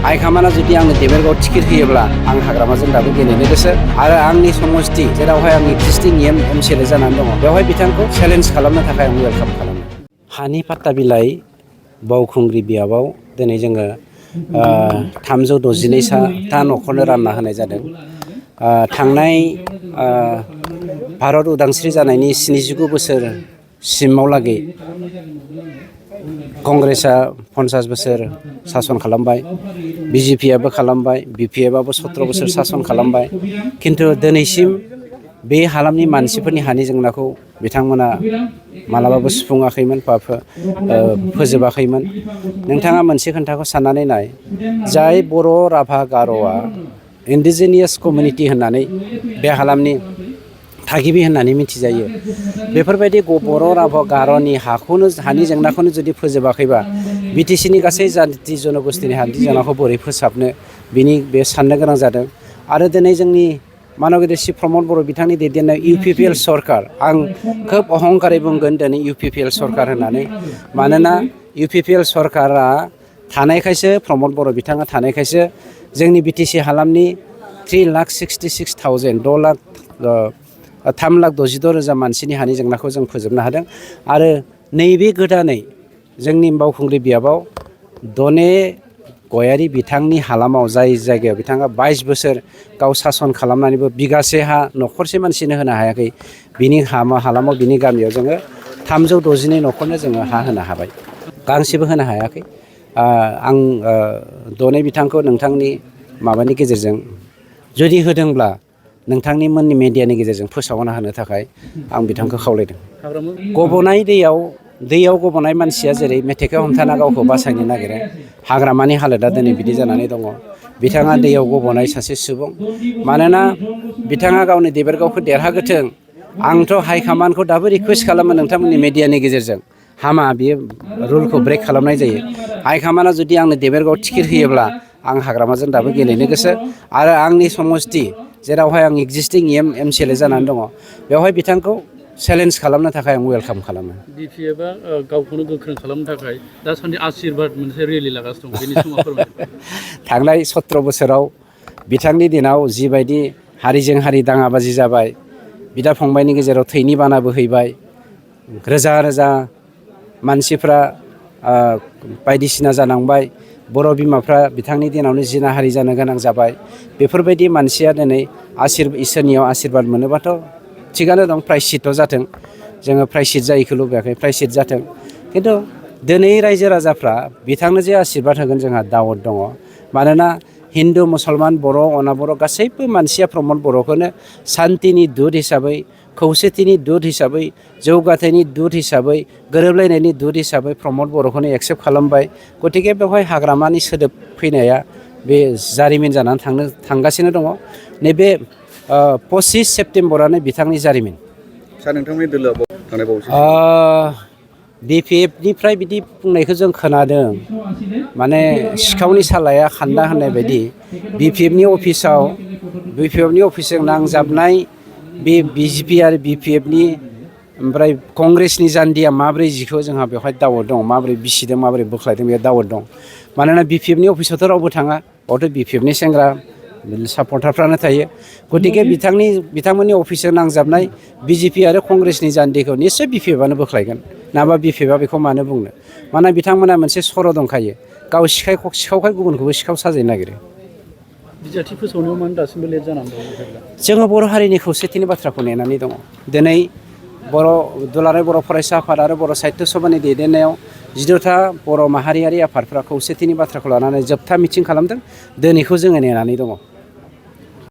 हाइकमान्डआ जुदि आंनो देबोरगाव टिकेट होयोब्ला आं हाग्रामाजों दाबो गेलेनो गोसो आरो आंनि समस्ति जेरावहाय आं एक्जिस्टिं इ.एम एमसिएलए जानानै दङ बेवहाय बिथांखौ चेलेन्ज खालामनो थाखाय आं वेलकाम खालामो। हानि पाट्टा बिलाइ बावखुंग्रि बियाबाव दिनै जोङो 362ता न'खरनो रानना होनाय जादों। थांनाय भारत उदांस्रि जानायनि 79 बोसोरसिमावलागै कंग्रेसआ 50 बोसोर सासन खालामबाय, बिजेपिआबो खालामबाय, बिपिएफआबो 17 बोसोर सासन खालामबाय। खिन्थु दिनैसिम बे हालामनि मानसिफोरनि हानि जेंनाखौ बिथांमोना मालाबाबो सुफुङाखैमोन बा फोजोबाखैमोन। नोंथाङा मोनसे खोन्थाखौ साननानै नाय, जाय बर' राभा गार'आ इन्डिजिनियास कमिउनिटि होननानै बे हालामनि थागिबि होननानै मिथिजायो, बेफोरबायदि बर' राभा गार'नि हानि जेंनाखौनो जुदि फोजोबाखैबा बिटिसिनि गासै जाथि जनगोष्ठीनि हानि जेंनाखौ बोरै फोसाबनो बे साननो गोनां जादों। आरो दिनै जोंनि मानगेदेर श्री प्रमद बर' बिथांनि दैदेननाय इउपिपिएल सरकार, आं खोब अहंकारै बुंगोन दिनै इउपिपिएल सरकार होननानै, मानोना इउपिपिएल सरकारा थानायखायसो, प्रमद बर' बिथाङा थानायखायसो जोंनि बिटिसि हालामनि 3,66,000 3,66,000 मानसिनि हानि जेंनाखौ जों फोजोबनो हादों। आरो नैबे गोदानै जोंनि बावखुंग्रि बियाबाव दने गयारि बिथांनि हालामाव, जाय जायगायाव बिथाङा 22 बोसोर गाव सासन खालामनानैबो बिगासे हा न'खरसे मानसिनो होनो हायाखै, बिनि हालामाव बिनि गामियाव जोङो 362 न'खरनो जोङो हा होनो हाबाय, गांसेबो होनो हायाखै। आं दने बिथांखौ नोंथांनि माबानि गेजेरजों जुदि होदोंब्ला नोंथांनि मोननि मेडियानि गेजेरजों फोसावना होनो थाखाय आं बिथांखौ खावलायदों। गब'नाय दैयाव गब'नाय मानसिया जेरै मेथेखा हमथाना गावखौ बासायनो नागिरो, हाग्रामानि हालोदा दिनै बिदि जानानै दङ। बिथाङा दैयाव गब'नाय सासे सुबुं, मानोना बिथाङा गावनि देबोरगावखौ देरहागोथों। आंथ' हाइकमान्डखौ दाबो रिकुवेस्ट खालामो नोंथांमोननि मेडियानि गेजेरजों, हामा बियो रुलखौ ब्रेक खालामनाय जायो। हाइकमान्डआ जुदि आंनो देबोरगाव टिकेट होयोब्ला आं हाग्रामाजों दाबो गेलेनो गोसो आरो आंनि समस्ति जेरावहाय आं एक्जिस्टिं इ.एम एमसिएलए जानानै दङ बेवहाय बिथांखौ चेलेन्ज खालामनो थाखाय आं वेलकाम खालामो। बिपिएफआ गावखौनो गोख्रों खालामनो थाखाय दासान्दि आशिर्बाद मोनसे रेलि लागासिनो दं, बेनि समाव फोरमायनो। थांनाय 17 बोसोराव बिथांनि दिनाव जिबायदि हारिजों हारि दाङाबाजि जाबाय, बिदा फंबायनि गेजेराव थैनि बाना बोहैबाय, रोजा रोजा मानसिफ्रा बायदिसिना जानांबाय, बर' बिमाफ्रा बिथांनि दिनावनो जिनाहारि जानो गोनां जाबाय। बेफोरबायदि मानसिया दिनै इसोरनियाव आशिर्बाद मोनोबाथ' थिगानो दं, प्रायश्चित्त जाथों। जोङो प्रायश्चित जायैखौ लुबैयाखै, प्रायश्चित जाथों। खिन्थु दिनै रायजो राजाफ्रा बिथांनो जे आशिर्बाद होगोन जोंहा दावत दङ। मानोना हिन्दु मुसलमान बर' अना-बर' गासैबो मानसिया प्रमद बर'खौनो सान्तिनि दुत हिसाबै, खौसेथिनि दुत हिसाबै, जौगाथायनि दुत हिसाबै, गोरोबलायनायनि दुत हिसाबै प्रमद बर'खौनो एक्सेप्ट खालामबाय। गतिके बेवहाय हाग्रामानि सोदोब फैनाया बे जारिमिन जानानै थांगासिनो दङ। नैबे 25 सेप्तेम्बरानो बिथांनि जारिमिन। सार, नोंथांमोननि दोलोआव थांनाय बावैसो बिपिएफनिफ्राय बिदि बुंनायखौ जों खोनादों, माने सिखावनि सालाया खान्दा होननाय बायदि बिपिएफनि अफिसजों नांजाबनाय बे बिजेपि आरो बिपिएफनि ओमफ्राय कंग्रेसनि जान्दिया माब्रै जिखौ जोंहा बेवहाय दावत दं, माब्रै बिसिदों माब्रै बोख्लायदों बे दावत दं। मानोना बिपिएफनि अफिसावथ' रावबो थाङा, बावथ' बिपिएफनि सेंग्रा सापर्टारफ्रानो थायो। गतिके बिथांमोननि अफिसजों नांजाबनाय बिजेपि आरो कंग्रेसनि जान्दिखौ निस्सय बिपिएफआनो बोख्लायगोन, नङाबा बिपिएफआ बेखौ मानो बुंनो। मानोना बिथांमोना मोनसे सर' दंखायो, गाव सिखावखाय गुबुनखौबो सिखाव साजायनो नागिरो। बिजाथि फोसावनायाव मानो दासिमबो लेट जानानै दं? जोङो बर' हारिनि खौसेथिनि बाथ्राखौ नेनानै दङ। दिनै दुलाराय बर' फरायसा आफाद आरो बर' साहित्य सभानि दैदेननायाव 12था बर' माहारियारि आफादफ्रा खौसेथिनि बाथ्राखौ लानानै जोबथा मिटिं खालामदों। दिनैखौ जोङो नेनानै दङ।